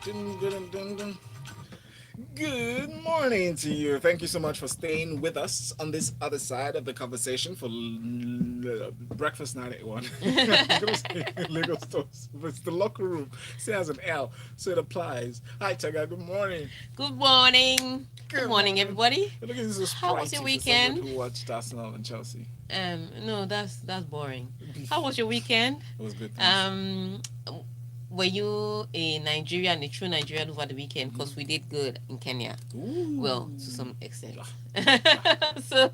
Dun, dun, dun, dun. Good morning to you. Thank you so much for staying with us on this other side of the conversation for breakfast 981. I'm going to say Lagos Toast, but it's the locker room. It has an L, so it applies. Hi, Taga. Good morning. Good morning. Good Good morning, morning. everybody. Look at this so How was your sprightly for someone weekend? who watched Arsenal and Chelsea. No, that's boring. How was your weekend? It was good, thanks. Um, were you a Nigerian, a true Nigerian over the weekend? Because we Mm-hmm. did good in Kenya. Well, to Ooh. some extent. Ah, So,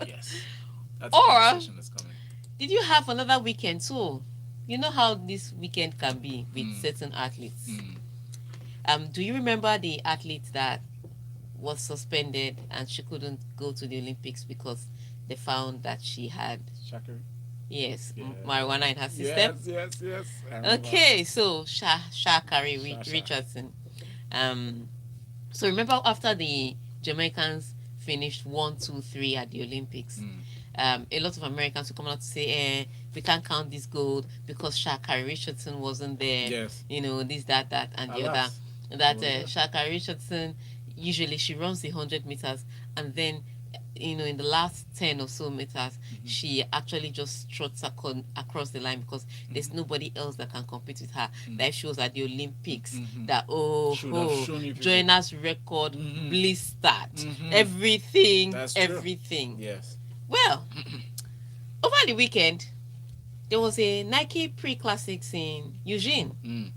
yes. That's a or conversation that's coming. did you have another weekend too? You know how this weekend can be with Mm. certain athletes. Mm. Do you remember the athlete that was suspended and she couldn't go to the Olympics because they found that she had, Shakir. yes, Yeah. marijuana in her system? Yes. I remember. Okay, so Shakari Shasha. Richardson. Um, so remember after the Jamaicans finished 1, 2, 3 at the Olympics, Mm. a lot of Americans will come out to say, we can't count this gold because Shakari Richardson wasn't there. Yes. This, that, and the other. Alas, he That was there. Shakari Richardson, usually she runs the 100 meters, and then in the last 10 or so meters, Mm-hmm. she actually just trots across the line because there's Mm-hmm. nobody else that can compete with her. Mm. That shows at the Olympics Mm-hmm. that, Should have shown you people. joiner's record, Mm-hmm. blistered, Mm-hmm. everything, That's true. everything. Yes. Well, over the weekend, there was a Nike pre-classics in Eugene, Mm.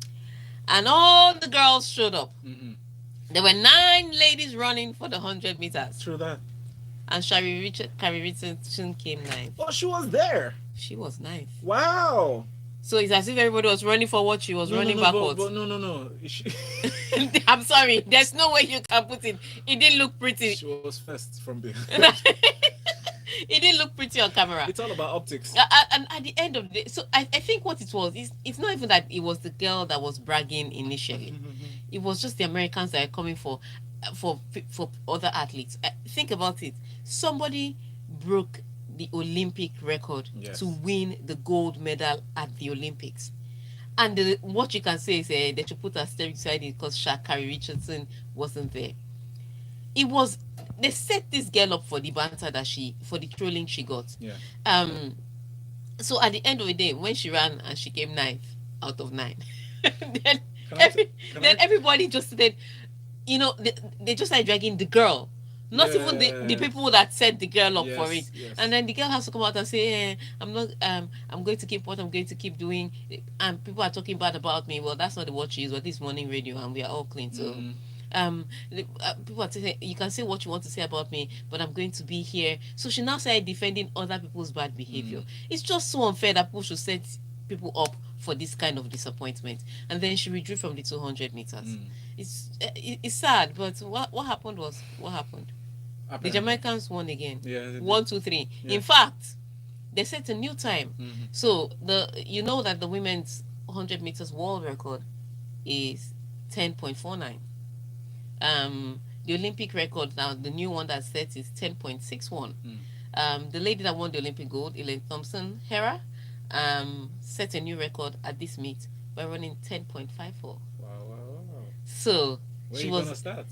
and all the girls showed up. Mm-hmm. There were 9 ladies running for the 100 meters, True that. and Carrie Richardson came ninth. Oh, she was there. She was ninth. Wow. So it's as if everybody was running forward, she was running backwards. But no. I'm sorry, there's no way you can put it. It didn't look pretty. She was first from behind. It didn't look pretty on camera. It's all about optics. And at the end of the day, so I think what it was is it's not even that it was the girl that was bragging initially. It was just the Americans that are coming for other athletes. Think about it. Somebody broke the Olympic record Yes. to win the gold medal at the Olympics. And what you can say is they should put asterisk beside it because Shakari Richardson wasn't there. It was They set this girl up for the banter for the trolling she got. Yeah. Um, so at the end of the day, when she ran and she came ninth out of nine, then Can I? Can then I? everybody just said, they just started dragging the girl. Not even the people that set the girl up for it. Yes. And then the girl has to come out and say, I'm not, I'm going to keep what I'm going to keep doing. And people are talking bad about me. Well, that's not the word she is, but this morning radio, and we are all clean. So, Mhm. People are saying, you can say what you want to say about me, but I'm going to be here. So she now started defending other people's bad behavior. It's just so unfair that people should set people up for this kind of disappointment. And then she withdrew from the 200 meters. Mm. It's sad, but what happened was what happened. The Apparently. Jamaicans won again. Yeah. They did. 1, 2, 3. Yeah. In fact, they set a new time. Mhm. So that the women's 100 meters world record is 10.49. The Olympic record now, the new one that's set is 10.61. The lady that won the Olympic gold, Elaine Thompson Hera, set a new record at this meet by running 10.54. Wow. So Where she you was gonna start?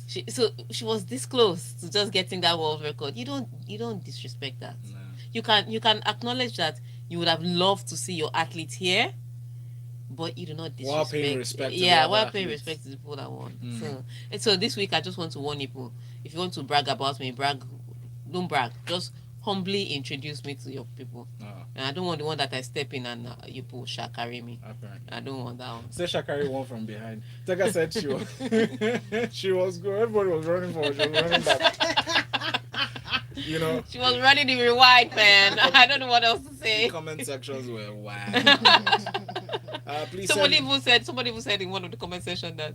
she was this close to just getting that world record. You don't disrespect that. No. You can acknowledge that you would have loved to see your athlete here, but you do not disrespect. While paying respect to the Yeah, other while paying athletes. respect to the people that won. Mm. So this week I just want to warn people: if you want to brag about me, don't brag. Just humbly introduce me to your people. And I don't want the one that I step in and you people shall carry me. Apparently. I don't want that one. Say Shakari won from behind. Tega said she was she was good. Everybody was running for her. She was running back. You know, She was running the rewind, man. I don't know what else to say. comment sections were wild. Please Somebody send, even said in one of the comment section that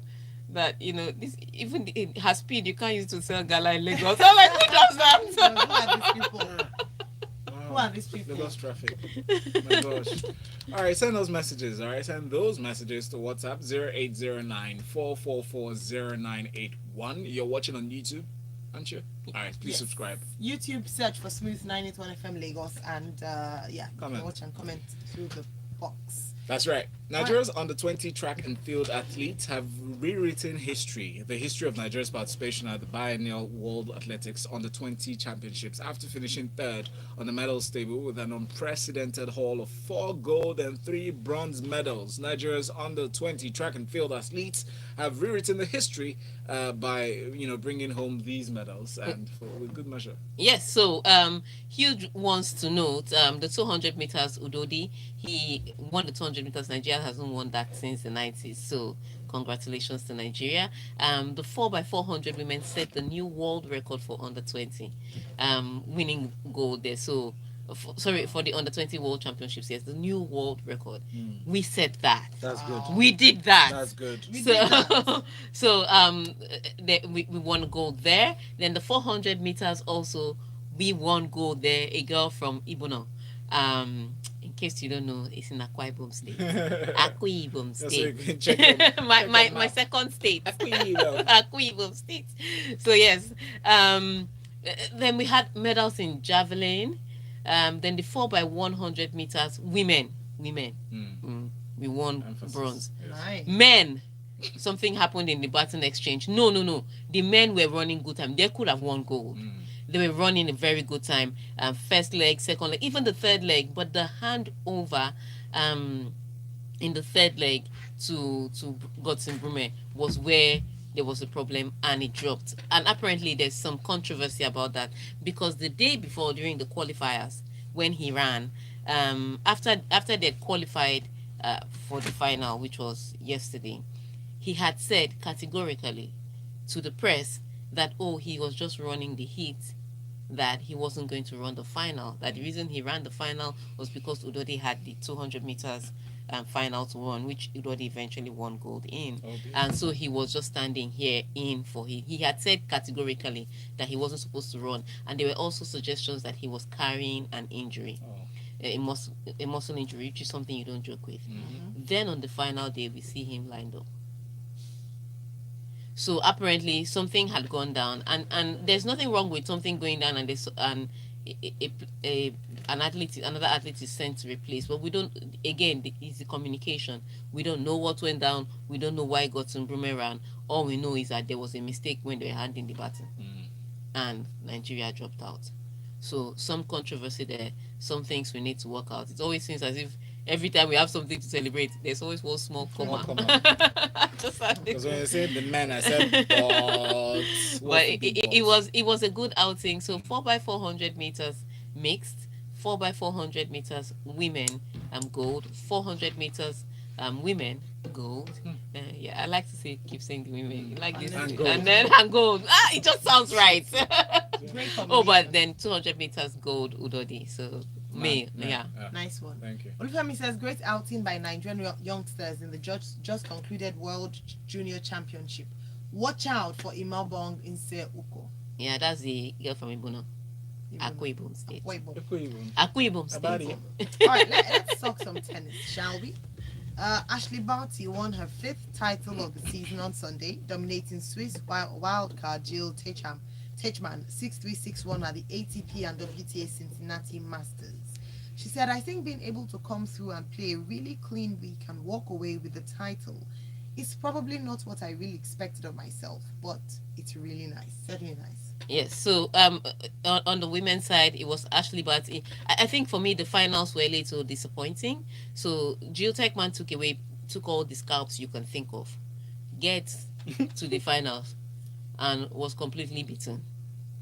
this even in her speed you can't use to sell gala in Lagos. I'm like, who does that? Who are these people? Who are these people? Lagos traffic. My gosh. All right, send those messages. All right, send those messages to WhatsApp 0809-444-0981. You're watching on YouTube, aren't you? All right, please Yes. subscribe. YouTube search for Smooth 981 FM Lagos and you Comment. can watch and comment through the box. That's right. Nigeria's under 20 track and field athletes have rewritten the history of Nigeria's participation at the biennial World Athletics under 20 Championships after finishing third on the medals table with an unprecedented haul of 4 gold and 3 bronze medals. Nigeria's under 20 track and field athletes have rewritten the history by bringing home these medals and with good measure. Yes, so huge wants to note the 200 meters Udodi, he won the 200 meters. Nigeria hasn't won that since the 90s, so congratulations to Nigeria. The 4x400 women set the new world record for under 20, winning gold there. So, for the under 20 world championships, yes, the new world record. We set that. That's good. We did that. That's good. We So, did that. we won gold there. Then the 400 meters also, we won gold there. A girl from Ibono. In case you don't know, it's in Akwa Ibom State. Akwa Ibom That's so you State. can check them. my second state. Akwa Ibom State. So yes. Then we had medals in javelin. Then the 4x100 meters women. We won Emphasis. bronze. Yes. Nice. Men, something happened in the baton exchange. No. The men were running good time. They could have won gold. They were running a very good time. First leg, second leg, even the third leg. But the handover in the third leg to Godson Brume was where there was a problem and it dropped. And apparently there's some controversy about that because the day before, during the qualifiers, when he ran, after they'd qualified for the final, which was yesterday, he had said categorically to the press that, he was just running the heat, that he wasn't going to run the final, that the reason he ran the final was because Udodi had the 200 meters final to run, which Udodi eventually won gold in. And so he was just standing here in for him. He had said categorically that he wasn't supposed to run, and there were also suggestions that he was carrying an injury. A muscle injury, which is something you don't joke with. Then on the final day, we see him lined up. So apparently something had gone down, and there's nothing wrong with something going down, and another athlete is sent to replace. But we don't. Again, it's the communication. We don't know what went down. We don't know why Godson Brume ran. All we know is that there was a mistake when they were handing the baton, and Nigeria dropped out. So some controversy there. Some things we need to work out. It always seems as if every time we have something to celebrate, there's always one small comma. Because when you say the men, I said, but it was a good outing. So 4x400 meters mixed, 4x400 meters women gold, 400 meters women gold. I like to keep saying the women. You like this And gold. It just sounds right. Great But then 200 meters gold Udodi. So nice one. Thank you. Olufemi says great outing by Nigerian youngsters in the just concluded World Junior Championship. Watch out for Imalbong Inse Uko. Yeah, that's the girl from Ibono. Akwa Ibom State. Akwa Akwa Ibom State. All right, let's talk some tennis, shall we? Ashley Barty won her 5th title of the season on Sunday, dominating Swiss wildcard Jill Teichmann 6-3, 6-1 at the ATP and WTA Cincinnati Masters. She said, I think being able to come through and play a really clean week and walk away with the title is probably not what I really expected of myself, but it's really nice, certainly nice. Yes, so on the women's side, it was Ashley Barty. I think for me, the finals were a little disappointing. So Jill Teichmann took all the scalps you can think of, get to the finals, and was completely beaten.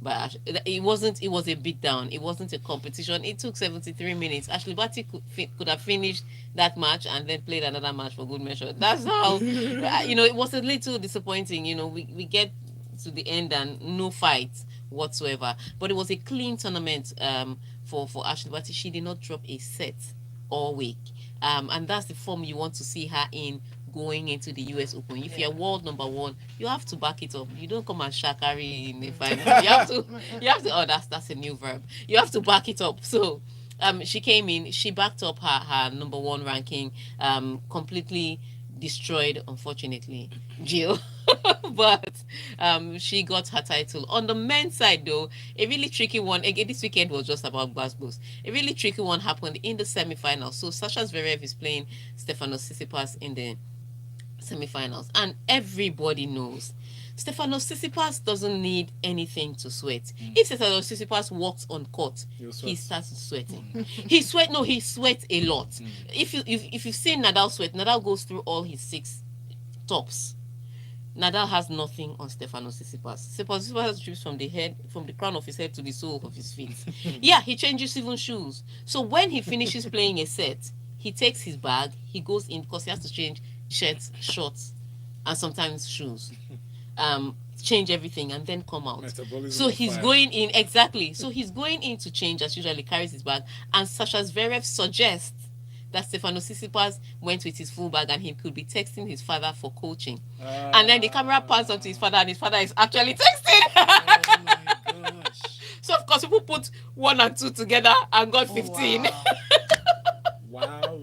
But it was a beatdown. It wasn't a competition. It took 73 minutes. Ashley Barty could have finished that match and then played another match for good measure. That's how, it was a little disappointing. We get to the end and no fight whatsoever. But it was a clean tournament for Ashley Barty. She did not drop a set all week. And that's the form you want to see her in going into the US Open. If you're world number 1, you have to back it up. You don't come and shakari in the final. You have to that's a new verb. You have to back it up. So she came in, she backed up her number 1 ranking, completely destroyed, unfortunately, Jill. But she got her title. On the men's side, though, a really tricky one. Again, this weekend was just about Glasgow. A really tricky one happened in the semi-final. So Sasha Zverev is playing Stefanos Tsitsipas in the semi-finals, and everybody knows Stefanos Tsitsipas doesn't need anything to sweat. If Stefanos Tsitsipas walks on court, he starts sweating. He sweats a lot. If you've seen Nadal sweat, Nadal goes through all his 6 tops. Nadal has nothing on Stefanos Tsitsipas. Stefanos Tsitsipas drips from the crown of his head to the sole of his feet. Yeah, he changes even shoes. So when he finishes playing a set, he takes his bag, he goes in because he has to change shirts, shorts, and sometimes shoes. Change everything and then come out. So he's going in exactly. So he's going in to change as usually, carries his bag, and Sasha Zverev suggests that Stefanos Tsitsipas went with his full bag and he could be texting his father for coaching. And then the camera pans onto his father and his father is actually texting. Oh my gosh. So of course people put 1 and 2 together and got 15. Wow.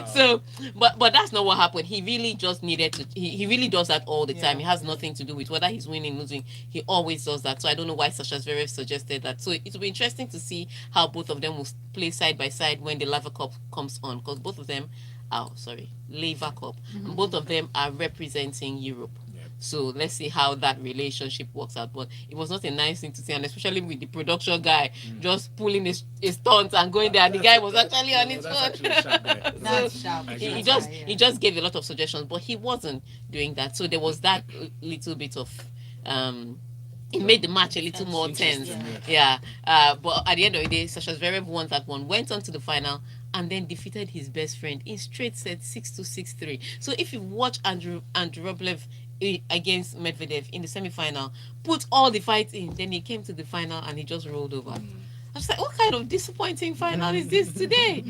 So, but that's not what happened. He really just needed to. He really does that all the time. It has nothing to do with whether he's winning, losing. He always does that. So I don't know why Sasha Zverev suggested that. So it will be interesting to see how both of them will play side by side when the Laver Cup comes on, because both of them, Laver Cup, and both of them are representing Europe. So let's see how that relationship works out. But it was not a nice thing to see, and especially with the production guy just pulling his stunt and going there. And the guy was actually on his phone. That's sharp. He just gave a lot of suggestions, but he wasn't doing that. So there was that little bit of it made the match a little more tense. Yeah. But at the end of the day, Sasha Zverev won that one, went on to the final, and then defeated his best friend in straight sets 6-2, 6-3. So if you watch Andrew Rublev against Medvedev in the semi-final, put all the fights in, then he came to the final and he just rolled over. I was like, what kind of disappointing final is this today?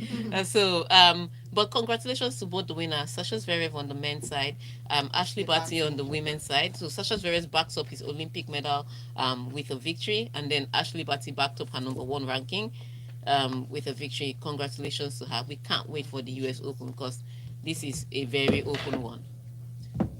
But congratulations to both the winners, Sasha Zverev on the men's side, Ashley Barty on the women's side. So Sasha Zverev backs up his Olympic medal with a victory, and then Ashley Barty backed up her number 1 ranking with a victory. Congratulations to her. We can't wait for the US Open because this is a very open one.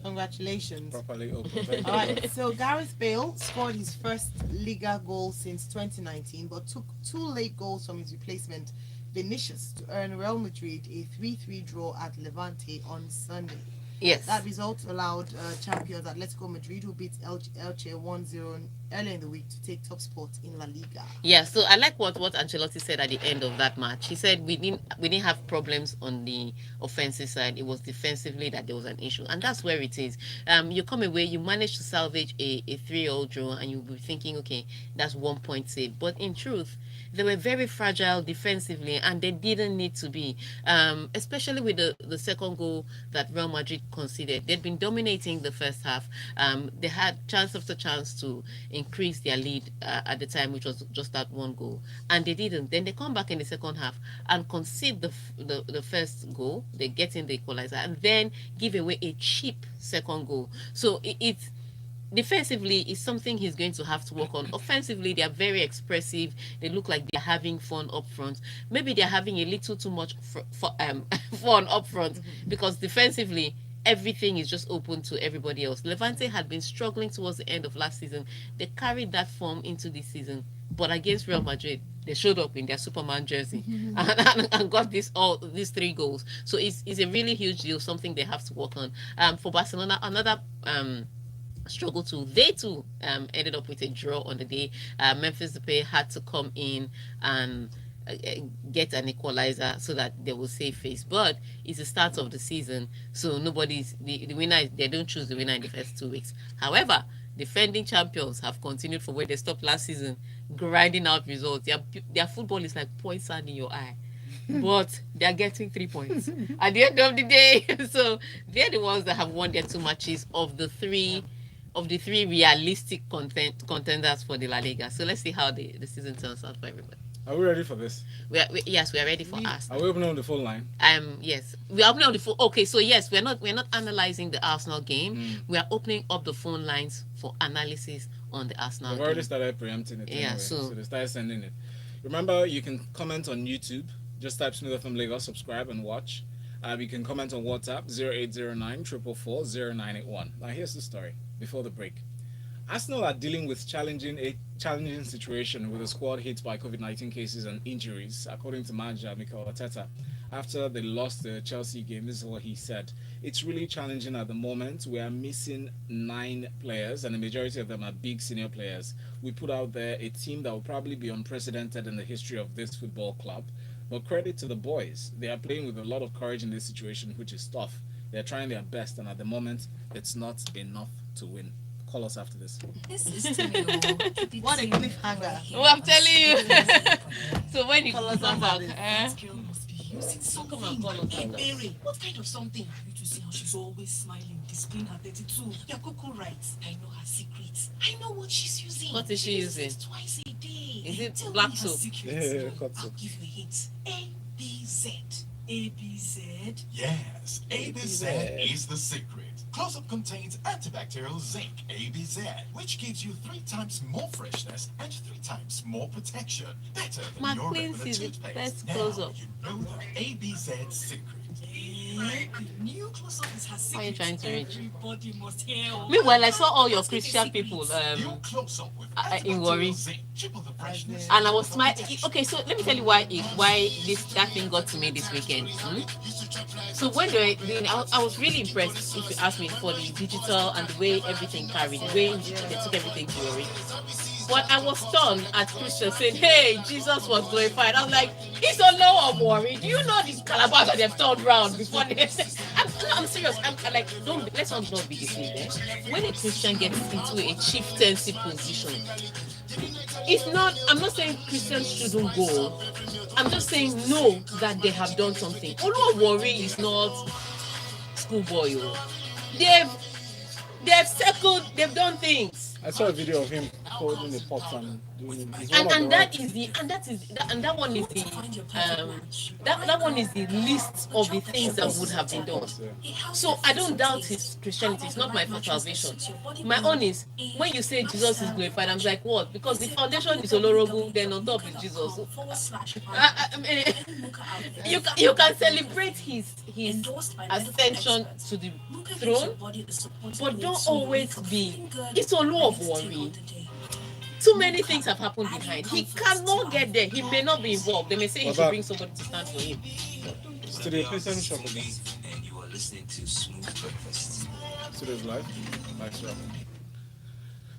Congratulations. Properly open. All right, so Gareth Bale scored his first Liga goal since 2019, but took 2 late goals from his replacement Vinicius to earn Real Madrid a 3-3 draw at Levante on Sunday. Yes. That result allowed champions Atletico Madrid, who beat Elche 1-0 earlier in the week, to take top spot in La Liga. Yeah, so I like what Ancelotti said at the end of that match. He said we didn't have problems on the offensive side. It was defensively that there was an issue, and that's where it is. You come away, you manage to salvage a 3-0 draw, and you'll be thinking, okay, that's 1 point saved. But in truth, they were very fragile defensively, and they didn't need to be, especially with the second goal that Real Madrid conceded. They'd been dominating the first half. They had chance after chance to increase their lead at the time, which was just that 1 goal, and they didn't. Then they come back in the second half and concede the first goal. They get in the equalizer and then give away a cheap second goal. So it's defensively is something he's going to have to work on. Offensively, they are very expressive. They look like they're having fun up front. Maybe they're having a little too much fun up front, because defensively everything is just open to everybody else. Levante had been struggling towards the end of last season. They carried that form into this season, but against Real Madrid, they showed up in their Superman jersey and got these 3 goals. So it's a really huge deal, something they have to work on. For Barcelona, another struggle too. They too ended up with a draw on the day. Memphis Depay had to come in and get an equalizer so that they will save face. But it's the start of the season, so nobody's the winner. They don't choose the winner in the first 2 weeks. However, defending champions have continued from where they stopped last season, grinding out results. Their football is like poison in your eye. But they're getting 3 points at the end of the day. So they're the ones that have won their 2 matches of the 3 realistic contenders for the La Liga. So let's see how the season turns out for everybody. Are we ready for this? Yes, we are ready for us. Are we opening on the phone line? Yes, we are opening on the phone. Okay, so yes, we're not analyzing the Arsenal game. We are opening up the phone lines for analysis on the Arsenal game. We've already started preempting it. Yeah, anyway, so they started sending it. Remember, you can comment on YouTube. Just type Smith FM Lagos, subscribe and watch. You can comment on WhatsApp 0809 444 0981. Now, here's the story before the break. Arsenal are dealing with a challenging situation with a squad hit by COVID-19 cases and injuries, according to manager Mikel Arteta. After they lost the Chelsea game, this is what he said. It's really challenging at the moment. We are missing 9 players, and the majority of them are big senior players. We put out there a team that will probably be unprecedented in the history of this football club. But credit to the boys. They are playing with a lot of courage in this situation, which is tough. They're trying their best, and at the moment, it's not enough to win. Call us after this. This is Timmy. What a cliffhanger. Oh, I'm telling you. So when you Call us come after back, This girl must be using come something. and call us Hey, after. Mary, what kind of something? I need to see how she's always smiling, displaying her 32. You're Coco right. I know her secrets. I know what she's using. What is she uses using? it twice a day. Is it Tell black me her soap? secrets. Yeah, cut I'll soap. give you a hint. ABZ. ABZ. Yes, ABZ is the secret. Close-up contains antibacterial zinc, ABZ, which gives you 3 times more freshness and 3 times more protection. Better than your McQueen's regular is the toothpaste. best Now close-up. you know the ABZ secret. The new close-up is her secret. Why are you trying to reach? Everybody must hear. Meanwhile, I saw all your Christian people New close-up with in worry. antibacterial zinc, triple the freshness. and I was smiling. Okay, so let me tell you why that thing got to me this weekend. So when they were doing, I was really impressed. If you ask me, for the digital and the way everything carried, the way they took everything to worry. But I was stunned at Christian saying, "Hey, Jesus was glorified." I was like, "It's a low of worry. Do you know these calabash that they've turned round before they?" I'm serious. I'm like, let's not be deceived. When a Christian gets into a chieftaincy position, it's not. I'm not saying Christians shouldn't go. I'm just saying no, that they have done something. Olu worry is not schoolboy. They've circled. They've done things. I saw a video of him holding the pot and doing it. He's one of And the that right- is the that one is the that one is the list of the things that would have been done. So I don't doubt his Christianity. It's not my salvation. My own is when you say Jesus is glorified, I'm like, what? Because the foundation is Olorogu, then on top is Jesus. I mean, you can celebrate his ascension to the throne, but don't always be. It's a law of worry. Too many things have happened behind. He cannot get there. He may not be involved. They may say he should bring somebody to stand for him. Studio, please let me shop again. And you are listening to Smooth Breakfast. Studio's live. Nice job.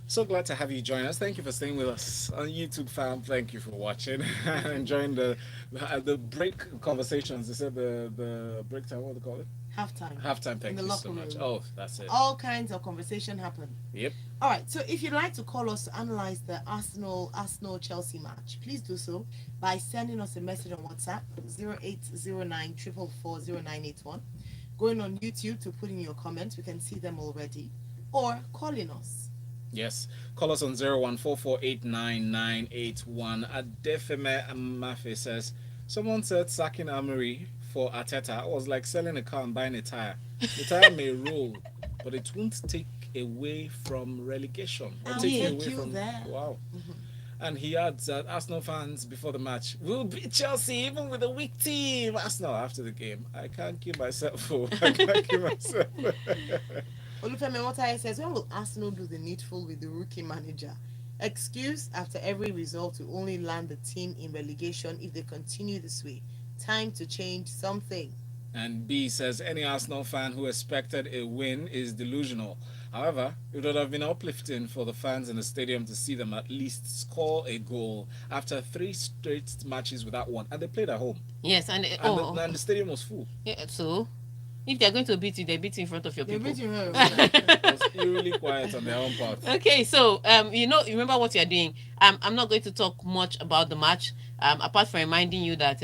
So glad to have you join us. Thank you for staying with us on YouTube, fam. Thank you for watching. Enjoying the break conversations. They said the break time. What do they call it? Halftime. Halftime. Thank In the you so locker much. room. Oh, that's it. All kinds of conversation happen. Yep. All right. So if you'd like to call us to analyze the Arsenal Chelsea match, please do so by sending us a message on WhatsApp 0809 444 0981. Going on YouTube to put in your comments, we can see them already, or calling us. Yes. Call us on 014489981. Adefeme Amafe says, someone said sacking Amory for Arteta was like selling a car and buying a tire. The tire may roll, but it won't take away from relegation. Or I'll take you take away you from there. Wow. And he adds that Arsenal fans before the match will beat Chelsea even with a weak team. Arsenal after the game. I can't keep myself. I can't keep myself. Olufemi Motaye says, when will Arsenal do the needful with the rookie manager? Excuse after every result to only land the team in relegation if they continue this way. Time to change something. And B says any Arsenal fan who expected a win is delusional. However, it would have been uplifting for the fans in the stadium to see them at least score a goal after 3 straight matches without one. And they played at home. Yes, and And the stadium was full. yeah, so if they're going to beat you, they beat you in front of your They're people. beating her. It was eerily quiet on their own part. Okay, so remember what you're doing. I'm not going to talk much about the match. Apart from reminding you that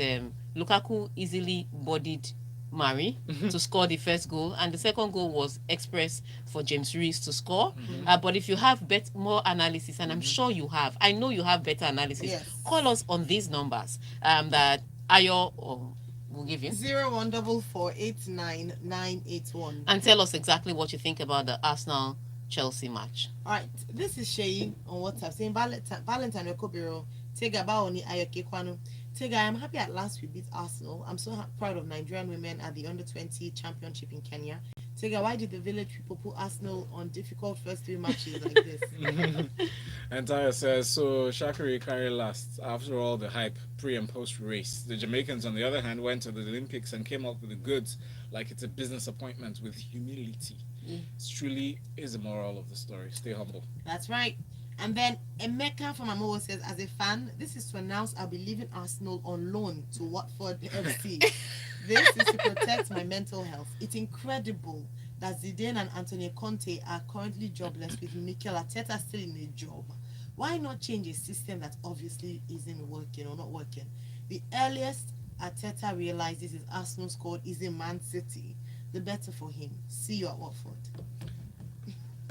Lukaku easily bodied Mari to score the first goal, and the second goal was express for James Rees to score. But if you have more analysis, and I'm sure you have, I know you have better analysis. Yes. Call us on these numbers that Ayo will give you, 014489981. and tell us exactly what you think about the Arsenal Chelsea match. All right, this is Sheyi on WhatsApp saying Valentine Okobiro Tegabaoni Ayoke Kwanu. Tega, I'm happy at last we beat Arsenal. I'm so proud of Nigerian women at the under-20 championship in Kenya. Tega, why did the village people put Arsenal on difficult first three matches like this? Entire says so. Shakiri carried last after all the hype pre and post race. The Jamaicans, on the other hand, went to the Olympics and came up with the goods like it's a business appointment with humility. It truly is the moral of the story. Stay humble. That's right. And then Emeka from Amowo says, as a fan, this is to announce I'll be leaving Arsenal on loan to Watford FC. This is to protect my mental health. It's incredible that Zidane and Antonio Conte are currently jobless with Mikel Arteta still in a job. Why not change a system that obviously isn't working or not working? The earliest Arteta realizes his Arsenal squad is in Man City. The better for him. See you at Watford.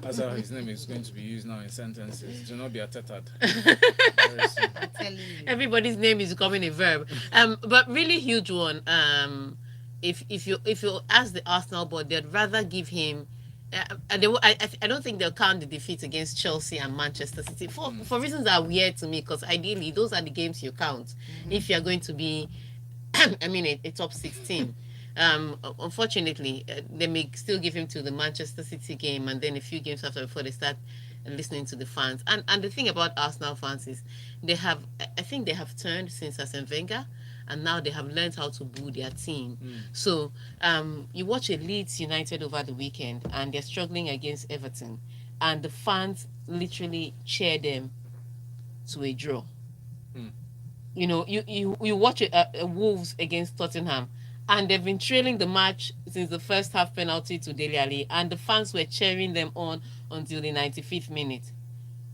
That's how his name is going to be used now in sentences. Do not be atteted. I'm telling you. Everybody's name is becoming a verb. But really huge one. If you ask the Arsenal board, they'd rather give him. I don't think they'll count the defeat against Chelsea and Manchester City for reasons that are weird to me. Because ideally, those are the games you count if you're going to be, a top 16. Unfortunately, they may still give him to the Manchester City game and then a few games after before they start listening to the fans. And the thing about Arsenal fans is I think they have turned since Arsene Wenger, and now they have learned how to boo their team. So you watch a Leeds United over the weekend and they're struggling against Everton, and the fans literally cheer them to a draw. You know, you watch a Wolves against Tottenham, and they've been trailing the match since the first half penalty to Dele Alli, and the fans were cheering them on until the 95th minute.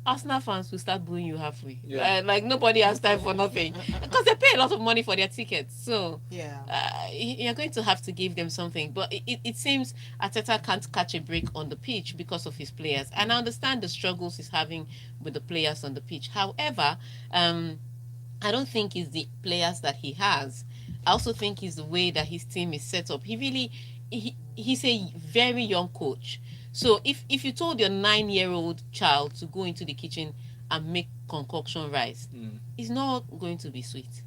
Arsenal fans will start booing you halfway. Yeah. Like nobody has time for nothing because they pay a lot of money for their tickets. So you're going to have to give them something. But it seems Arteta can't catch a break on the pitch because of his players. And I understand the struggles he's having with the players on the pitch. However, I don't think it's the players that he has. I also think it's the way that his team is set up. He's a very young coach. So if you told your 9-year-old child to go into the kitchen and make concoction rice, it's not going to be sweet.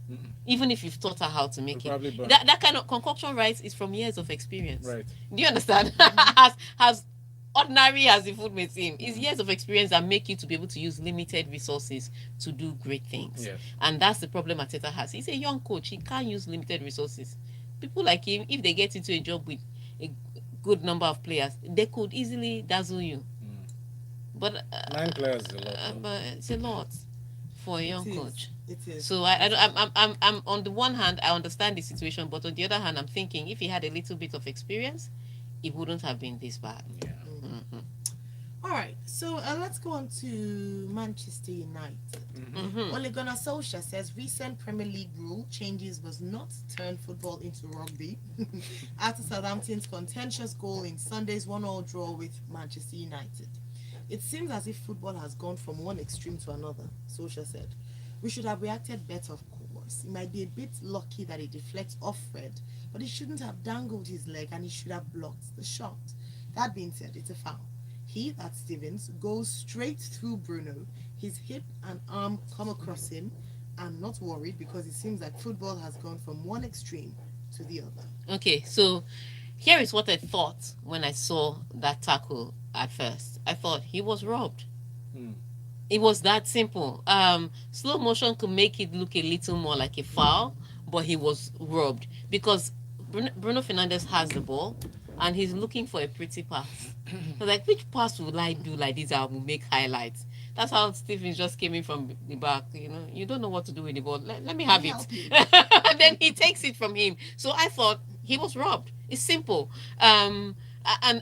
Even if you've taught her how to make it. That kind of concoction rice is from years of experience. Right. Do you understand? As ordinary as the food may seem, it's years of experience that make you to be able to use limited resources to do great things. Yes. And that's the problem Arteta has. He's a young coach. He can't use limited resources. People like him, if they get into a job with a good number of players, they could easily dazzle you. But 9 players is a lot. but it's a lot for a young It is. coach. It is. So I'm on the one hand, I understand the situation, but on the other hand, I'm thinking if he had a little bit of experience, it wouldn't have been this bad. Yeah. All right, so let's go on to Manchester United. Ole Gunnar Solskjaer says recent Premier League rule changes must not turn football into rugby. After Southampton's contentious goal in Sunday's 1-1 draw with Manchester United, it seems as if football has gone from one extreme to another. Solskjaer said, "We should have reacted better, of course. It might be a bit lucky that it deflects off Fred, but he shouldn't have dangled his leg and he should have blocked the shot. That being said, it's a foul. He, that's Stevens, goes straight through Bruno. His hip and arm come across him. I'm not worried because it seems like football has gone from one extreme to the other." Okay, so here is what I thought when I saw that tackle at first. I thought he was robbed. It was that simple. Slow motion could make it look a little more like a foul, but he was robbed because Bruno Fernandes has the ball and he's looking for a pretty pass. So like, which pass will I do like this? I will make highlights. That's how Stevens just came in from the back. You know, you don't know what to do with the ball. Let me have it. And then he takes it from him. So I thought he was robbed. It's simple. And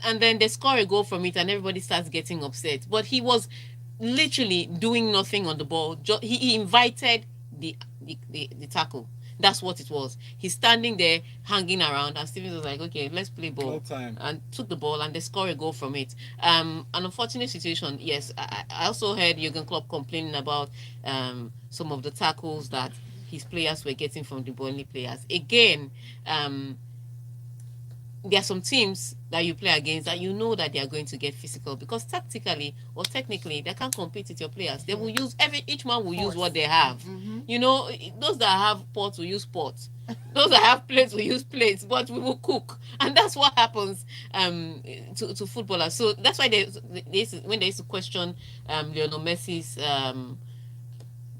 then they score a goal from it and everybody starts getting upset. But he was literally doing nothing on the ball. He invited the tackle. That's what it was. He's standing there hanging around and Stevens was like, okay, let's play ball. No time. And took the ball and they score a goal from it. An unfortunate situation, yes. I also heard Jurgen Klopp complaining about some of the tackles that his players were getting from the Burnley players. Again, there are some teams that you play against that you know that they are going to get physical, because tactically or technically they can't compete with your players. They will use each man will use what they have. You know, those that have pots will use pots. Those that have plates will use plates, but we will cook, and that's what happens to footballers. So that's why when they used to question Lionel Messi's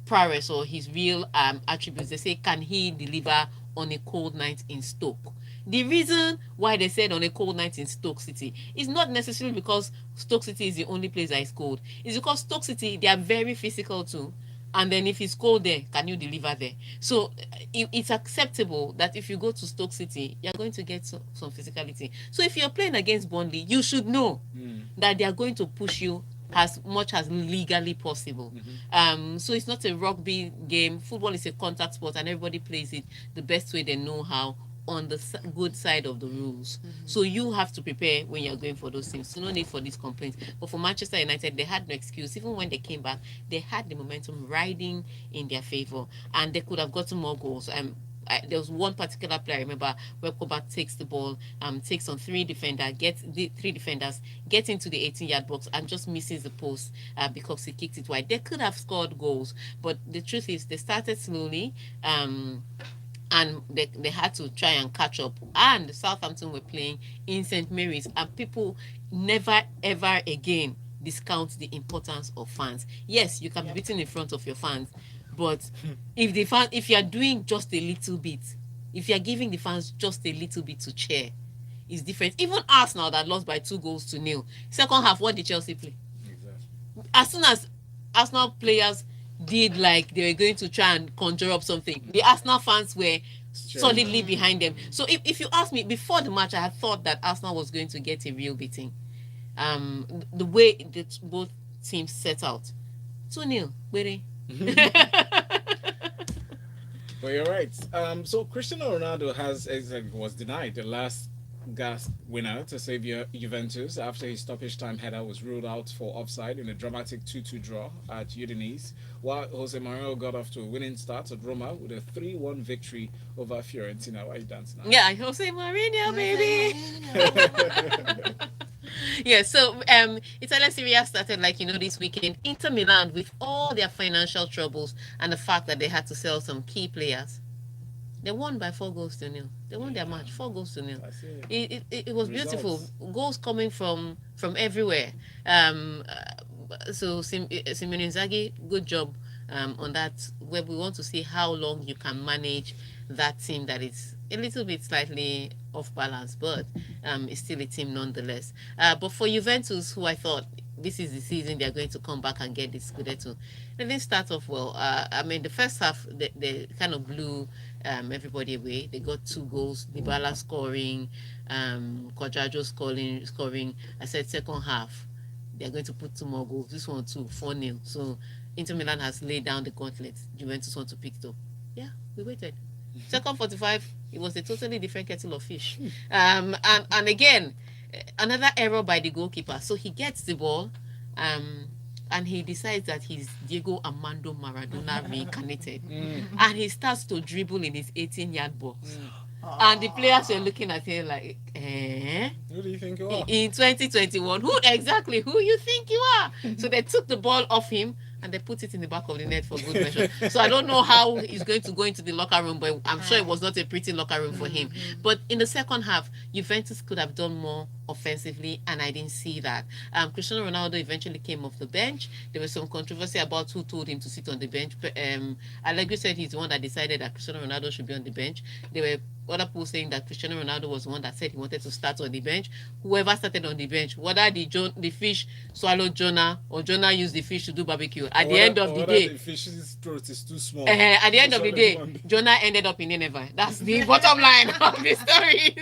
prowess or his real attributes, they say, can he deliver on a cold night in Stoke? The reason why they said on a cold night in Stoke City is not necessarily because Stoke City is the only place that is cold. It's because Stoke City, they are very physical too. And then if it's cold there, can you deliver there? So it's acceptable that if you go to Stoke City, you're going to get some physicality. So if you're playing against Burnley, you should know that they are going to push you as much as legally possible. So it's not a rugby game. Football is a contact sport, and everybody plays it the best way they know how, on the good side of the rules. So you have to prepare when you're going for those things. So no need for these complaints. But for Manchester United, they had no excuse. Even when they came back, they had the momentum riding in their favor, and they could have gotten more goals. There was one particular player, I remember, where Koba takes the ball, takes on three defenders, get into the 18-yard box and just misses the post because he kicked it wide. They could have scored goals, but the truth is they started slowly. And they had to try and catch up. And Southampton were playing in St. Mary's, and people never ever again discount the importance of fans. Yes, you can be beaten in front of your fans, but if you are doing just a little bit, if you are giving the fans just a little bit to cheer, it's different. Even Arsenal that lost by 2-0. Second half, what did Chelsea play? Exactly. As soon as Arsenal players did like they were going to try and conjure up something, the Arsenal fans were solidly behind them. So if you ask me, before the match, I had thought that Arsenal was going to get a real beating. The way that both teams set out. 2-0, really. Well, you're right. So Cristiano Ronaldo was denied the last gasp winner to save Juventus after his stoppage time header was ruled out for offside in a dramatic 2-2 draw at Udinese, while Jose Mourinho got off to a winning start at Roma with a 3-1 victory over Fiorentina. Why are you dancing now? Yeah, Jose Mourinho, baby. Yeah, so Italian Serie A started this weekend. Inter Milan, with all their financial troubles and the fact that they had to sell some key players, they won by 4-0. They won their match 4-0. It was beautiful. Goals coming from everywhere. So Simone Inzaghi, good job on that. Where we want to see how long you can manage that team that is a little bit slightly off balance, but it's still a team nonetheless. But for Juventus, who I thought this is the season they're going to come back and get this Scudetto, they didn't start off well. The first half they kind of blew everybody away. They got 2 goals, Dybala scoring, Cuadrado scoring. I said second half they're going to put 2 more goals. This one too, 4-0. So Inter Milan has laid down the gauntlet. Juventus want to pick it up. Yeah, we waited. Second 45, it was a totally different kettle of fish. And again, another error by the goalkeeper. So he gets the ball, and he decides that he's Diego Armando Maradona reincarnated. And he starts to dribble in his 18-yard box. And the players were looking at him like, Who do you think you are? In 2021, who you think you are? So they took the ball off him and they put it in the back of the net for good measure. So I don't know how he's going to go into the locker room, but I'm sure it was not a pretty locker room for him. But in the second half, Juventus could have done more offensively, and I didn't see that. Cristiano Ronaldo eventually came off the bench. There was some controversy about who told him to sit on the bench. Allegri said he's the one that decided that Cristiano Ronaldo should be on the bench. There were other people saying that Cristiano Ronaldo was the one that said he wanted to start on the bench. Whoever started on the bench, whether the fish swallowed Jonah or Jonah used the fish to do barbecue, at the end of the day, the fish's throat is too small. At the end of the day, Jonah ended up in Nineveh. That's the bottom line of the story.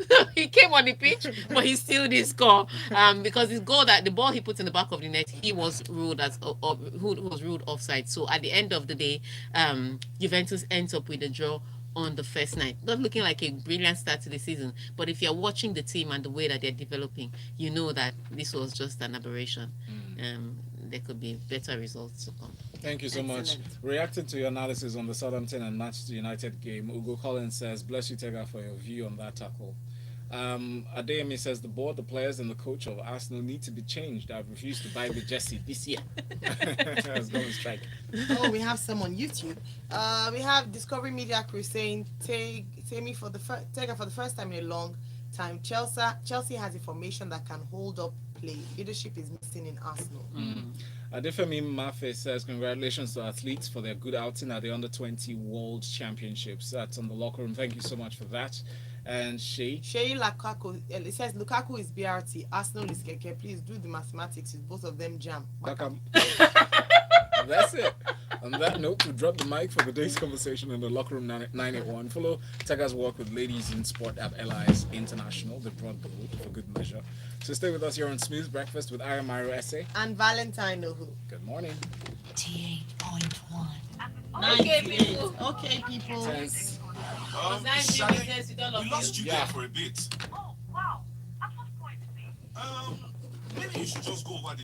So he came on the pitch, but he still did score because the ball he put in the back of the net, he was ruled offside. So at the end of the day, Juventus ends up with a draw on the first night. Not looking like a brilliant start to the season, but if you're watching the team and the way that they're developing, you know that this was just an aberration. There could be better results to come. Thank you so much. Reacting to your analysis on the Southampton and Manchester United game, Ugo Collins says, "Bless you, Tega, for your view on that tackle." Adeyemi says the board, the players, and the coach of Arsenal need to be changed. I've refused to buy the jersey this year. Let's go on strike. Oh, we have some on YouTube. We have Discovery Media Crew saying, take her for the first time in a long time. Chelsea has a formation that can hold up play. Leadership is missing in Arsenal. Adefemi Mafe says, congratulations to athletes for their good outing at the Under-20 World Championships. That's on the locker room. Thank you so much for that. And Shea Lukaku, it says Lukaku is BRT, Arsenal is Keke. Please do the mathematics with both of them jam. That's it. On that note, we drop the mic for the day's conversation in the locker room 981. Follow Taga's work with Ladies in Sport at LIS International. They brought the load for good measure. So stay with us here on Smooth Breakfast with Aramaro Esse and Valentine Ohu. Good morning. 88.1. Okay, people. Okay, people. Thanks. We lost you there for a bit. Oh, wow. At what point, please? Maybe you should just go over the